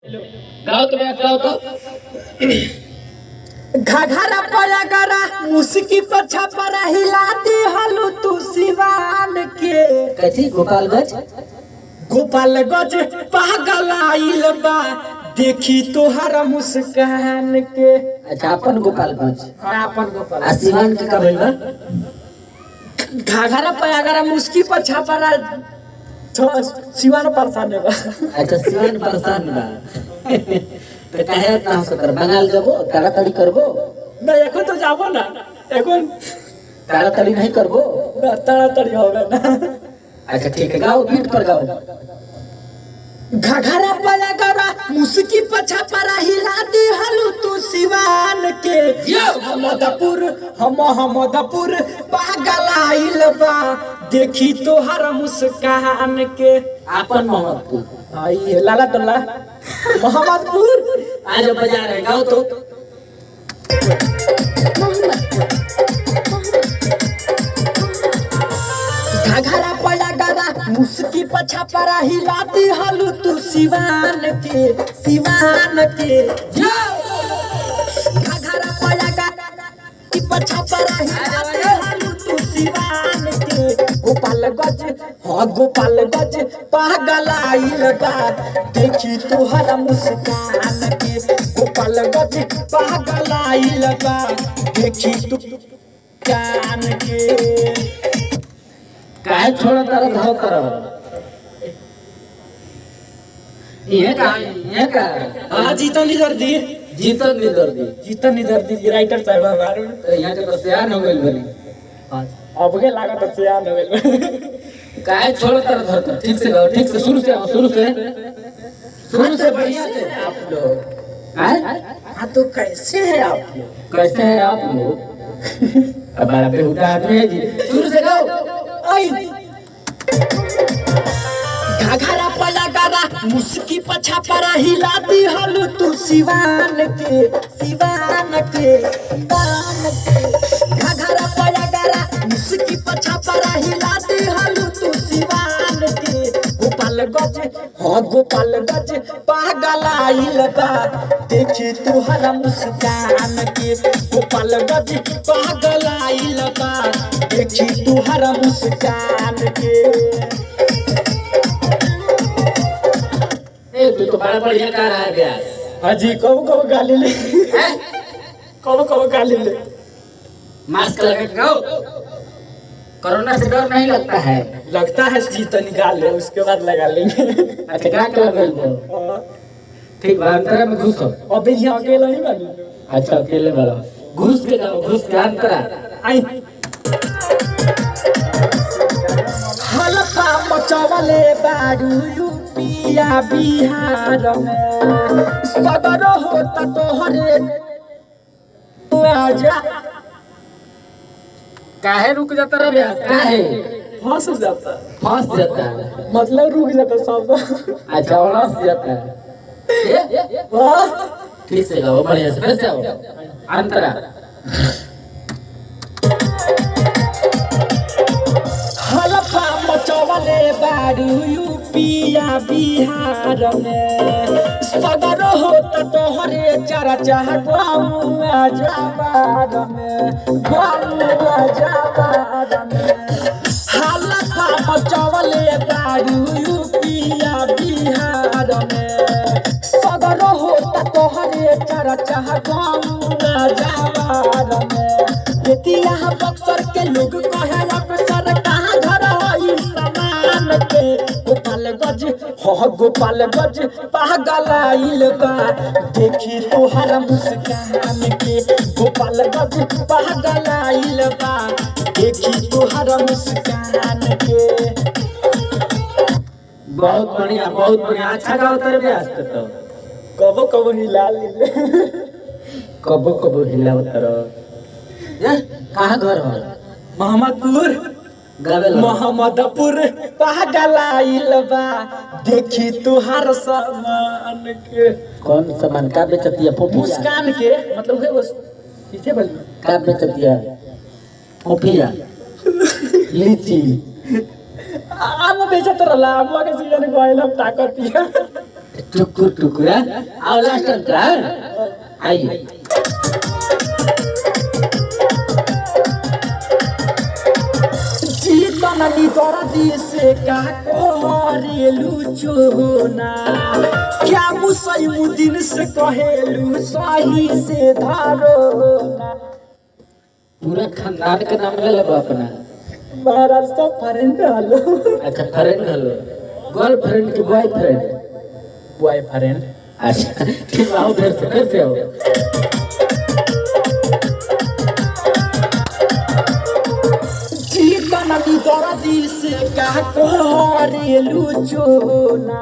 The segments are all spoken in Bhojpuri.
गाओ तो मैं गाओ तो घघरा पया गरा मुस्की पर छपरा हिलाती हलू तू सिवान के कथी गोपालगंज गोपालगंज पागल आइल बा देखी तोहरा मुस्कान के। अच्छा अपन गोपालगंज अपन गोपाल सिवान के का भइल बा घघरा पया गरा मुस्की पर छपरा सिवान परेशान बा। अच्छा सिवान परेशान बा तो काहे ना कर बंगाल जबो ताड़ाताड़ी करबो ना এখন তো যাব না এখন ताड़ाताड़ी नहीं करबो ताड़ाताड़ी होगा ना। अच्छा ठीक है गाओ बीट पर गाओ घघरा पया गरा मुस्की पर छपरा हिलाती हलू तू सिवान के हमदपुर पागल आइल बा देखी तोहर मुस्कान के। अपन मोहम्मदपुर आई लाला टल्ला मोहम्मदपुर आज बाजार है गाओ तो घघरा पया गरा मुस्की पर छपरा हिलाती हलू तू सिवान के घघरा पया गरा की पर छपरा हिलाती हलू तू सिवान के। गोपालगंज पागल आइल बा देखी तोहरा मुस्कान के। गोपालगंज पागल आइल बा देखी तू कान के। काहे छोड़ा तारा धाव करो ये का हाँ जीतन निधर दी जीतन निदर दी राइटर साहब हमारे तो यहाँ के तो सियान हो गइल बनी अब के लागत है सियान हो गइल। काहे छोड़ा तारा धाव कर ठीक से गाओ ठीक से शुरू से बढ़िया से आप लोग हाँ तो कैसे है आप लोग? कैसे हैं आप लोग हमारा बेहुदा आदमी है जी शुरू से गाओ घघरा पया गरा मुस्की पछा परा हिलाती हलू तू सिवान के। घघरा पया गरा मुस्की पछा परा हिलाती हलू तू सिवान के। गोपालगंज पागल आइल बा देखी तोहरा मुस्कान के। गोपालगंज पागल आइल बा देखी तोहरा मुस्कान के। ए तू तो बड़ा बढ़िया कर रहा है ब्यास हाजी कब गाली ले कब गाली ले मास्क लगा के गाओ कोरोना से डर नहीं लगता है लगता है जीतन निकाल ले उसके बाद लगा लेंगे। अच्छा क्या कर रहे हो ठीक बा अंतरा में घुसो अबे यहाँ अकेला नहीं बनी। अच्छा अकेले वाला घुस के जाओ घुस के अंतरा आई हल्का मचवले बारू यूपिया बिहार में सदर होता तोहरे आजा काहे रुक जाता रे ब्यास काहे फंस जाता फंस जाता है मतलब रुक जाता सब। अच्छा फंस जाता है वाह ठीक से गाओ बढ़िया से फिर से आओ अंतरा हल्का मचवले बारू यूपिया बिहार में सदर होता तोहरे चर्चा गाँव जबार में हल्का मचवले बारू यूपिया बिहार में सदर होता तोहरे चर्चा गाँव जबार में। बेतिया बक्सर के लोग कहे अक्सर कहाँ घर है समान के। गोपालगंज पागल आइल बा देखी तोहरा मुस्कान के। गोपालगंज पागल आइल बा देखी तोहरा मुस्कान के। बहुत बढ़िया अच्छा गाओ तेरे ब्यास तो कबो हिला ले कबो हिलाओ तेरा कहाँ घर हो मोहम्मदपुर पागल आइल बा देखी तुहार सामान के। कौन सामान का बेचतिया पोपिया मुस्कान के मतलब है वो किसे बोल का बेचतिया पोपिया लीची आम बेचत रहला आम के सीजन गइल हम ताकतिया टुकुर टुकुर आओ लास्ट अंतरा आइए जीतनी दर्दी से का करेलू चोना क्या मुसैमुद्दीन से कहेलू सही से धारो पूरा खानदान का नाम ले लो अपना महाराष्ट्र फ्रेंड हलो अच्छा फ्रेंड हेलो गर्लफ्रेंड की बॉयफ्रेंड बॉयफ्रेंड अच्छा ठीक आओ फिर से आओ जीतनी दर्दी से का करेलू चोना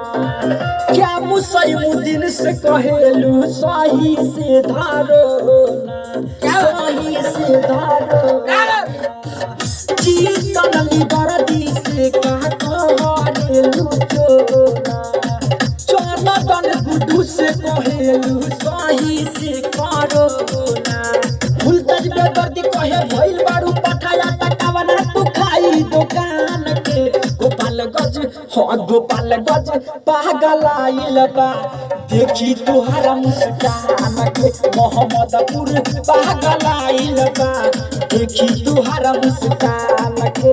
क्या मुसैमुद्दीन से कहेलू सही से धारो सही से धारो जीतनी दर्दी से का करेलू चोना चौनदन गुड्डू से कहेलू सही से करो ना फुलतज बेदर्दी कहे भइल बारू पठाया टकावना तू खाई दुकान के गोपालगंज पागल आइल बा देखी तुहरा मुस्कान के मोहम्मदपुर पागल आइल बा देखी तुहरा मुस्कान के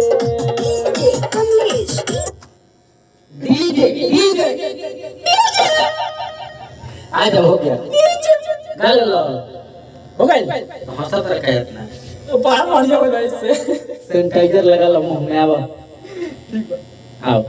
डीजे आ जाओ हो गया गल लो हो गई हंसा तर कहे इतना तो बड़ा बढ़िया हो गई से सैनिटाइजर लगा लो मुंह में आओ आओ